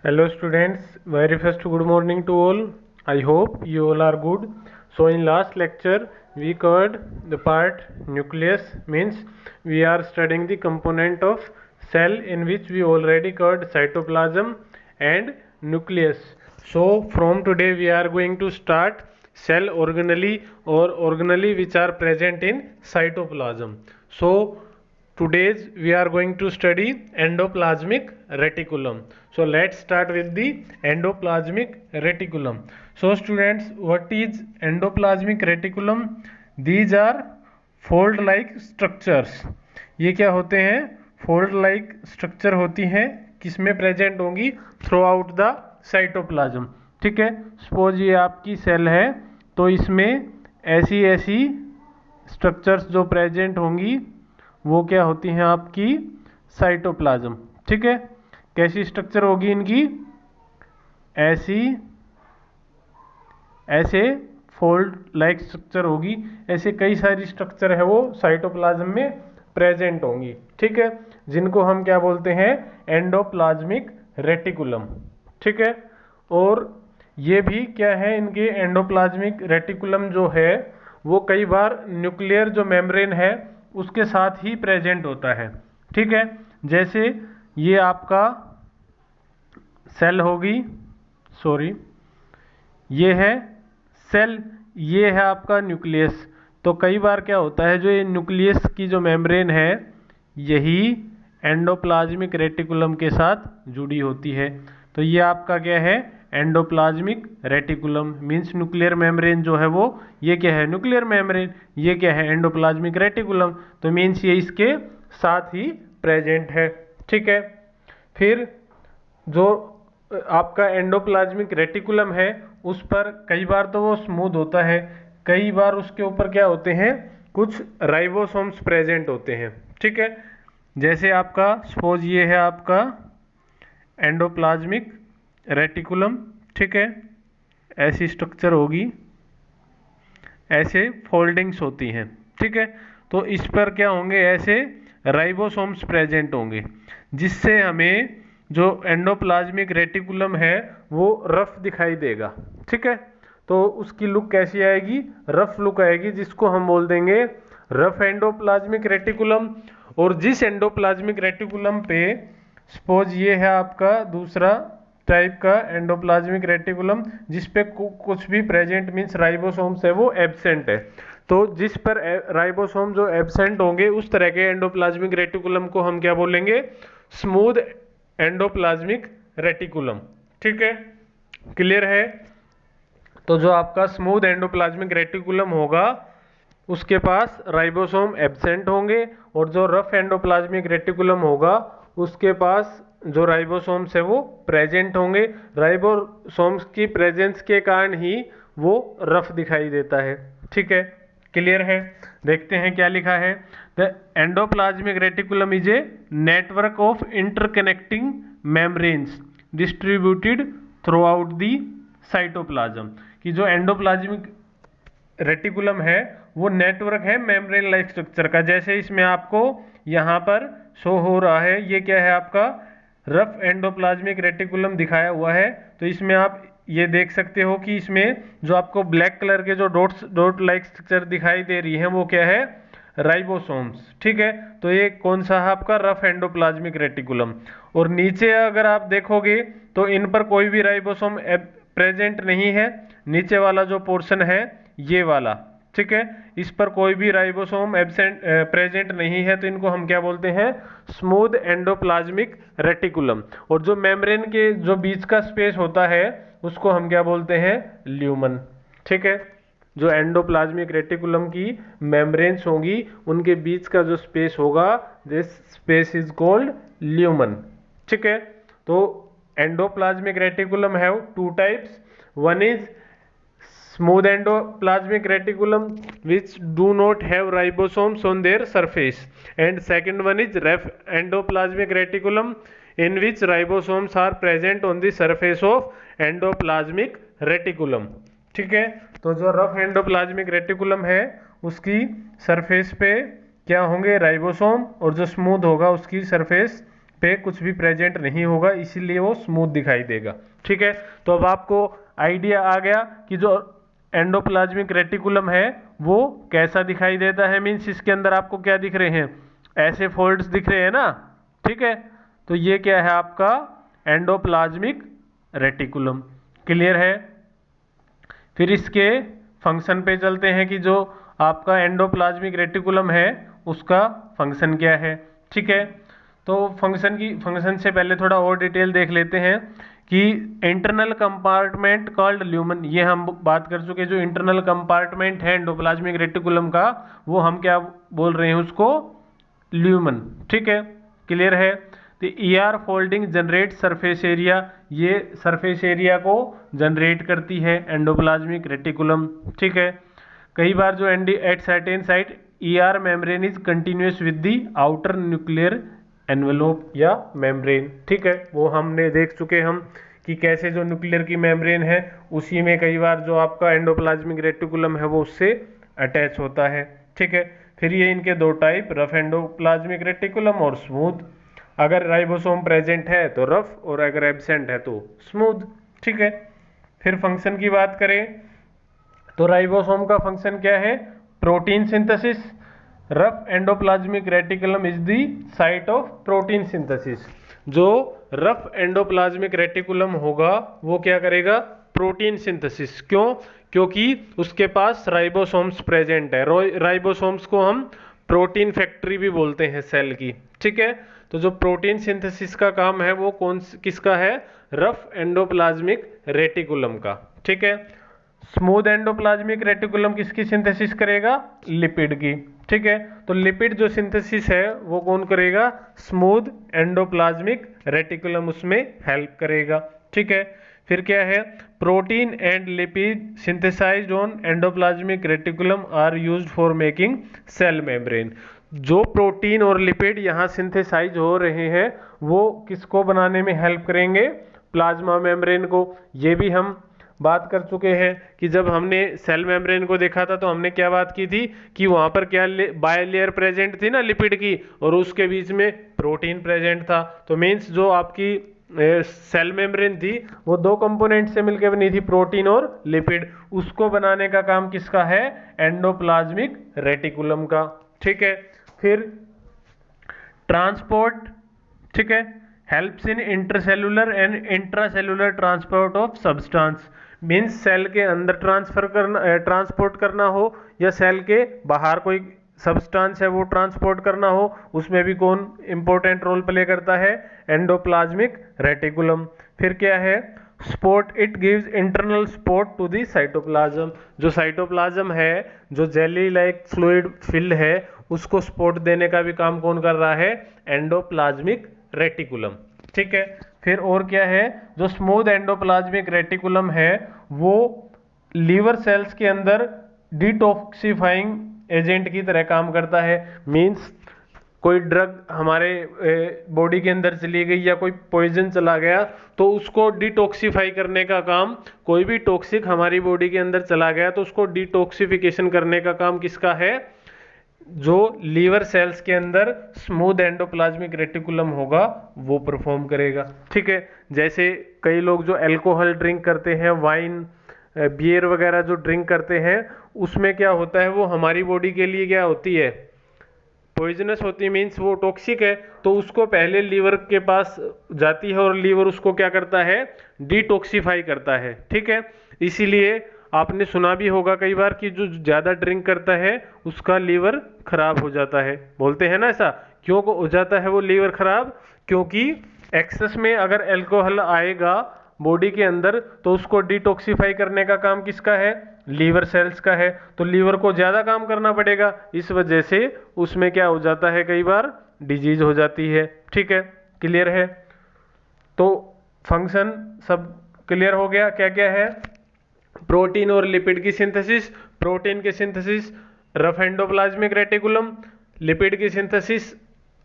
Hello students, very first good morning to all. I hope you all are good. So in last lecture we covered the part nucleus, means we are studying the component of cell, in which we already covered cytoplasm and nucleus. So from today we are going to start cell organelle or organelle which are present in cytoplasm. So today's we are going to study endoplasmic reticulum. So let's start with the endoplasmic reticulum. So students, what is endoplasmic reticulum? These are fold like structures. ये क्या होते हैं? Fold like structure होती हैं, किसमें present होंगी? Through out the cytoplasm. ठीक है, सपोज ये आपकी सेल है, तो इसमें ऐसी ऐसी स्ट्रक्चर्स जो प्रेजेंट होंगी वो क्या होती हैं? आपकी साइटोप्लाज्म. ठीक है, कैसी स्ट्रक्चर होगी इनकी? ऐसी, ऐसे फोल्ड लाइक स्ट्रक्चर होगी. ऐसे कई सारी स्ट्रक्चर है वो साइटोप्लाज्म में प्रेजेंट होंगी. ठीक है, जिनको हम क्या बोलते हैं? Endoplasmic reticulum. ठीक है, और ये भी क्या है, इनके एंडोप्लाज्मिक रेटिकुलम जो है वो कई बार न्यूक्लियर जो मेम्ब्रेन है उसके साथ ही प्रेजेंट होता है. ठीक है, जैसे ये आपका सेल होगी, सॉरी ये है सेल, ये है आपका न्यूक्लियस. तो कई बार क्या होता है, जो ये न्यूक्लियस की जो मेम्ब्रेन है यही एंडोप्लाज्मिक रेटिकुलम के साथ जुड़ी होती है. तो ये आपका क्या है? Endoplasmic reticulum. Means nuclear membrane जो है वो, ये क्या है? Nuclear membrane. ये क्या है? Endoplasmic reticulum. तो मीन्स ये इसके साथ ही प्रेजेंट है. ठीक है, फिर जो आपका एंडोप्लाज्मिक रेटिकुलम है उस पर कई बार तो वो स्मूथ होता है, कई बार उसके ऊपर क्या होते हैं? कुछ राइबोसोम्स प्रेजेंट होते हैं. ठीक है, जैसे आपका सपोज ये है आपका एंडोप्लाज्मिक रेटिकुलम. ठीक है, ऐसी स्ट्रक्चर होगी, ऐसे फोल्डिंग्स होती हैं. ठीक है, तो इस पर क्या होंगे? ऐसे राइबोसोम्स प्रेजेंट होंगे, जिससे हमें जो एंडोप्लाज्मिक रेटिकुलम है वो रफ दिखाई देगा. ठीक है, तो उसकी लुक कैसी आएगी? रफ लुक आएगी, जिसको हम बोल देंगे रफ एंडोप्लाज्मिक रेटिकुलम. और जिस एंडोप्लाज्मिक रेटिकुलम पे सपोज ये है आपका दूसरा टाइप का एंडोप्लाज्मिक रेटिकुलम, जिस पे कुछ भी प्रेजेंट मीन्स राइबोसोम्स है वो एब्सेंट है. तो जिस पर राइबोसोम जो एब्सेंट होंगे उस तरह के एंडोप्लाज्मिक रेटिकुलम को हम क्या बोलेंगे? Smooth endoplasmic reticulum. ठीक है, क्लियर है? तो जो आपका स्मूथ एंडोप्लाज्मिक रेटिकुलम होगा उसके पास राइबोसोम एब्सेंट होंगे, और जो रफ एंडोप्लाज्मिक रेटिकुलम होगा उसके पास जो राइबोसोम्स है वो प्रेजेंट होंगे. राइबोसोम्स की प्रेजेंस के कारण ही वो रफ दिखाई देता है. ठीक है, क्लियर है? देखते हैं क्या लिखा है. The endoplasmic reticulum is a network of interconnecting membranes distributed through out the cytoplasm. कि जो एंडोप्लाज्मिक रेटिकुलम है वो नेटवर्क है मेम्ब्रेन लाइक स्ट्रक्चर का. जैसे इसमें आपको यहाँ पर शो हो रहा है, ये क्या है? आपका रफ एंडोप्लाज्मिक रेटिकुलम दिखाया हुआ है. तो इसमें आप ये देख सकते हो कि इसमें जो आपको ब्लैक कलर के जो डॉट लाइक स्ट्रक्चर दिखाई दे रही है वो क्या है? राइबोसोम्स. ठीक है, तो ये कौन सा है? आपका रफ एंडोप्लाज्मिक रेटिकुलम. और नीचे अगर आप देखोगे तो इन पर कोई भी राइबोसोम प्रेजेंट नहीं है. नीचे वाला जो पोर्शन है ये वाला, ठीक है, इस पर कोई भी राइबोसोम एब्सेंट प्रेजेंट नहीं है. तो इनको हम क्या बोलते हैं? Smooth endoplasmic reticulum. और जो मेम्ब्रेन के जो बीच का स्पेस होता है उसको हम क्या बोलते हैं? ल्यूमन. ठीक है, जो एंडोप्लाज्मिक रेटिकुलम की मेम्ब्रेन्स होंगी उनके बीच का जो स्पेस होगा, this space is called lumen. ठीक है, तो endoplasmic reticulum have two types. One is smooth endoplasmic reticulum which do not have ribosomes on their surface, and second one is rough endoplasmic reticulum in which ribosomes are present on the surface of endoplasmic reticulum. ठीक है, तो जो rough endoplasmic reticulum है उसकी surface पे क्या होंगे? Ribosome. और जो स्मूथ होगा उसकी सरफेस पे कुछ भी प्रेजेंट नहीं होगा, इसीलिए वो स्मूथ दिखाई देगा। ठीक है, तो अब आपको आइडिया आ गया कि जो एंडोप्लाज्मिक रेटिकुलम है वो कैसा दिखाई देता है। मीन्स इसके अंदर आपको क्या दिख रहे हैं, ऐसे फोल्ड्स दिख रहे हैं ना। ठीक है, तो ये क्या है आपका एंडोप्लाज्मिक रेटिकुलम। क्लियर है। फिर इसके फंक्शन पे चलते हैं कि जो आपका एंडोप्लाज्मिक रेटिकुलम है उसका फंक्शन क्या है। ठीक है, तो फंक्शन से पहले थोड़ा और डिटेल देख लेते हैं कि इंटरनल कंपार्टमेंट कॉल्ड ल्यूमन, ये हम बात कर चुके। जो इंटरनल कंपार्टमेंट है एंडोप्लाज्मिक रेटिकुलम का वो हम क्या बोल रहे हैं उसको, ल्यूमन। ठीक है, क्लियर है। तो ER folding generate surface area, ये सरफेस एरिया को जनरेट करती है एंडोप्लाज्मिक रेटिकुलम। ठीक है, कई बार जो at certain site ER membrane is continuous with the outer nuclear envelope या मेम्ब्रेन। ठीक है, वो हमने देख चुके हम कि कैसे जो न्यूक्लियर की मेम्ब्रेन है उसी में कई बार जो आपका एंडोप्लाज्मिक रेटिकुलम है वो उससे अटैच होता है। ठीक है, फिर ये इनके दो टाइप, रफ एंडोप्लाज्मिक रेटिकुलम और स्मूथ। अगर राइबोसोम प्रेजेंट है तो रफ और अगर एब्सेंट है तो स्मूथ। ठीक है, फिर फंक्शन की बात करें तो राइबोसोम का फंक्शन क्या है, protein synthesis. Rough endoplasmic reticulum is the site of protein synthesis. जो रफ एंडोप्लाज्मिक रेटिकुलम होगा वो क्या करेगा, प्रोटीन सिंथेसिस। क्यों, क्योंकि उसके पास राइबोसोम्स प्रेजेंट है। राइबोसोम्स को हम प्रोटीन फैक्ट्री भी बोलते हैं सेल की। ठीक है, तो जो प्रोटीन सिंथेसिस का काम है वो किसका है, रफ एंडोप्लाज्मिक रेटिकुलम का। ठीक है, स्मूथ एंडोप्लाज्मिक रेटिकुलम किसकी सिंथेसिस करेगा, लिपिड की। ठीक है, तो लिपिड जो सिंथेसिस है वो कौन करेगा, स्मूथ एंडोप्लाज्मिक रेटिकुलम उसमें हेल्प करेगा। ठीक है, फिर क्या है, protein and lipid synthesized on endoplasmic reticulum are used for making cell membrane. जो प्रोटीन और लिपिड यहाँ सिंथेसाइज हो रहे हैं वो किसको बनाने में हेल्प करेंगे, प्लाज्मा मेम्ब्रेन को। ये भी हम बात कर चुके हैं कि जब हमने सेल मेम्ब्रेन को देखा था तो हमने क्या बात की थी कि वहां पर क्या बायलेयर प्रेजेंट थी ना लिपिड की, और उसके बीच में प्रोटीन प्रेजेंट था। तो मीन्स जो आपकी सेल मेम्ब्रेन थी वो दो कंपोनेंट से मिलकर बनी थी, प्रोटीन और लिपिड। उसको बनाने का काम किसका है, एंडोप्लाज्मिक रेटिकुलम का। ठीक है, फिर ट्रांसपोर्ट। ठीक है, helps in intercellular and intracellular transport of substance. Means cell के अंदर ट्रांसपोर्ट करना हो या सेल के बाहर कोई सब्सटेंस है वो ट्रांसपोर्ट करना हो, उसमें भी कौन इंपॉर्टेंट रोल प्ले करता है, एंडोप्लाज्मिक रेटिकुलम। फिर क्या है, support, it gives internal support to the cytoplasm. जो साइटोप्लाज्म है, जो जेली लाइक फ्लूइड फिल्ड है, उसको सपोर्ट देने का भी काम कौन कर रहा है, एंडोप्लाज्मिक रेटिकुलम। ठीक है, फिर और क्या है, जो स्मूथ एंडोप्लाज्मिक रेटिकुलम है वो लीवर सेल्स के अंदर डिटॉक्सिफाइंग एजेंट की तरह काम करता है। मींस कोई ड्रग हमारे बॉडी के अंदर चली गई या कोई पॉइजन चला गया तो उसको डिटॉक्सिफाई करने का काम, कोई भी टॉक्सिक हमारी बॉडी के अंदर चला गया तो उसको डिटॉक्सिफिकेशन करने का काम किसका है, जो लीवर सेल्स के अंदर स्मूथ एंडोप्लाज्मिक रेटिकुलम होगा वो परफॉर्म करेगा। ठीक है, जैसे कई लोग जो अल्कोहल ड्रिंक करते हैं, वाइन बियर वगैरह जो ड्रिंक करते हैं, उसमें क्या होता है, वो हमारी बॉडी के लिए क्या होती है, पॉइजनस होती है, मीन्स वो टॉक्सिक है। तो उसको पहले लीवर के पास जाती है और लीवर उसको क्या करता है, डिटॉक्सिफाई करता है। ठीक है, इसीलिए आपने सुना भी होगा कई बार कि जो ज़्यादा ड्रिंक करता है उसका लीवर खराब हो जाता है, बोलते हैं ना ऐसा। क्यों हो जाता है वो लीवर खराब, क्योंकि एक्सेस में अगर अल्कोहल आएगा बॉडी के अंदर तो उसको डिटॉक्सिफाई करने का काम किसका है, लीवर सेल्स का है। तो लीवर को ज़्यादा काम करना पड़ेगा, इस वजह से उसमें क्या हो जाता है, कई बार डिजीज हो जाती है। ठीक है, क्लियर है। तो फंक्शन सब क्लियर हो गया, क्या क्या है, प्रोटीन और लिपिड की सिंथेसिस। प्रोटीन की synthesis rough endoplasmic reticulum, lipid की सिंथेसिस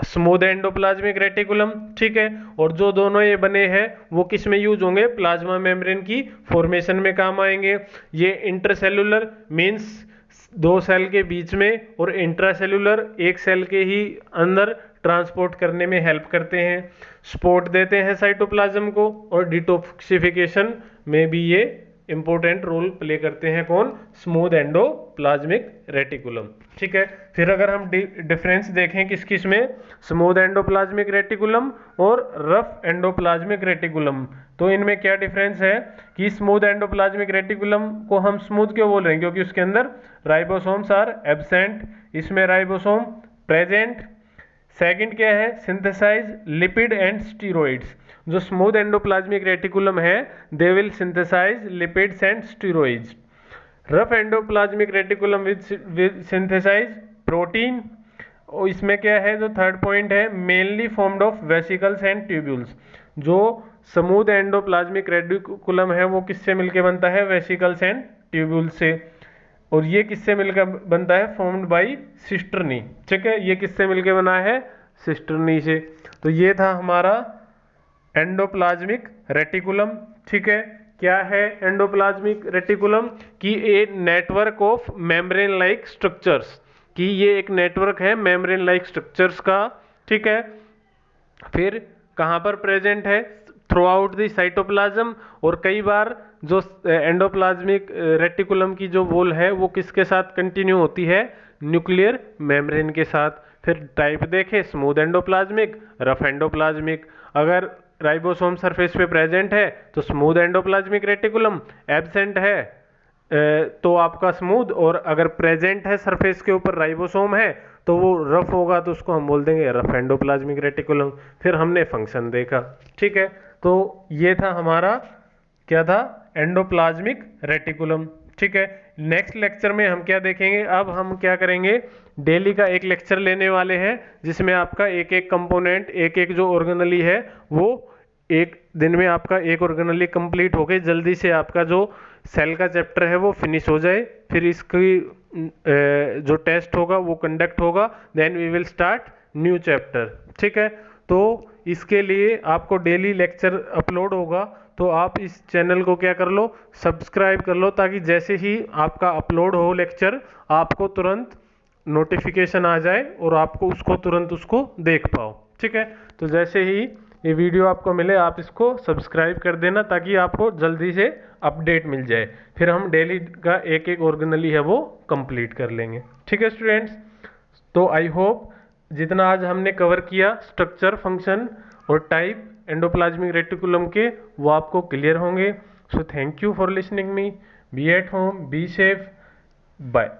स्मूथ एंडोप्लाज्मिक रेटिकुलम। ठीक है, और जो दोनों ये बने हैं वो किस में यूज होंगे, प्लाज्मा मेम्ब्रेन की फॉर्मेशन में काम आएंगे। ये इंटरसेलुलर मींस दो सेल के बीच में, और इंट्रासेलुलर एक सेल के ही अंदर ट्रांसपोर्ट करने में हेल्प करते हैं, सपोर्ट देते हैं साइटोप्लाज्म को, और डिटॉक्सिफिकेशन में भी ये इंपॉर्टेंट रोल प्ले करते हैं। कौन? Smooth endoplasmic reticulum. ठीक है, फिर अगर हम डिफरेंस देखें किस किस में, स्मूथ एंडोप्लाज्मिक रेटिकुलम और रफ एंडोप्लाज्मिक रेटिकुलम, तो इनमें क्या डिफरेंस है कि स्मूथ एंडोप्लाज्मिक रेटिकुलम को हम स्मूथ क्यों बोल रहे हैं, क्योंकि उसके अंदर राइबोसोम्स आर एब्सेंट, इसमें राइबोसोम प्रेजेंट। सेकंड क्या है, सिंथेसाइज लिपिड एंड स्टीरॉइड्स। जो स्मूथ एंडोप्लाज्मिक रेटिकुलम है they will synthesize lipids and steroids. Rough endoplasmic reticulum with synthesize protein. और इसमें क्या है, जो थर्ड पॉइंट है, mainly formed of vesicles and tubules. जो स्मूथ एंडोप्लाज्मिक रेटिकुलम है वो किससे मिलकर बनता है, वेसिकल्स एंड ट्यूब्यूल्स से। और ये किससे मिलकर बनता है, फॉर्म्ड बाय सिस्टर्नी। ठीक है, ये किससे मिलकर बना है, सिस्टर्नी से। तो ये था हमारा एंडोप्लाज्मिक रेटिकुलम। ठीक है, क्या है एंडोप्लाज्मिक रेटिकुलम, कि a network of membrane like structures, कि ये एक नेटवर्क है मेम्ब्रेन लाइक स्ट्रक्चर्स का। ठीक है, फिर कहाँ पर प्रेजेंट है, थ्रू आउट द साइटोप्लाज्म। और कई बार जो एंडोप्लाज्मिक रेटिकुलम की जो वॉल है वो किसके साथ कंटिन्यू होती है, न्यूक्लियर मेम्ब्रेन के साथ। फिर टाइप देखें, स्मूथ एंडोप्लाज्मिक, रफ एंडोप्लाज्मिक। अगर राइबोसोम सरफेस पे प्रेजेंट है तो स्मूथ एंडोप्लाज्मिक रेटिकुलम, एब्सेंट है तो आपका स्मूथ, और अगर प्रेजेंट है सरफेस के ऊपर राइबोसोम है तो वो रफ होगा, तो उसको हम बोल देंगे रफ एंडोप्लाज्मिक रेटिकुलम। फिर हमने फंक्शन देखा। ठीक है, तो ये था हमारा, क्या था, एंडोप्लाज्मिक रेटिकुलम। ठीक है, नेक्स्ट लेक्चर में हम क्या देखेंगे, अब हम क्या करेंगे, डेली का एक लेक्चर लेने वाले हैं जिसमें आपका एक एक कंपोनेंट, एक एक जो ऑर्गेनली है वो एक दिन में आपका एक ऑर्गेनली कंप्लीट हो गए, जल्दी से आपका जो सेल का चैप्टर है वो फिनिश हो जाए। फिर इसकी जो टेस्ट होगा वो कंडक्ट होगा, then we will start new chapter. ठीक है, तो इसके लिए आपको डेली लेक्चर अपलोड होगा, तो आप इस चैनल को क्या कर लो, सब्सक्राइब कर लो, ताकि जैसे ही आपका अपलोड हो लेक्चर आपको तुरंत नोटिफिकेशन आ जाए और आपको उसको तुरंत उसको देख पाओ। ठीक है, तो जैसे ही ये वीडियो आपको मिले आप इसको सब्सक्राइब कर देना, ताकि आपको जल्दी से अपडेट मिल जाए। फिर हम डेली का एक एक ऑर्गेनली है वो कंप्लीट कर लेंगे। ठीक है स्टूडेंट्स, तो आई होप जितना आज हमने कवर किया स्ट्रक्चर, फंक्शन और टाइप एंडोप्लाज्मिक रेटिकुलम के, वो आपको क्लियर होंगे। So thank you for listening me, be at home, be safe, bye.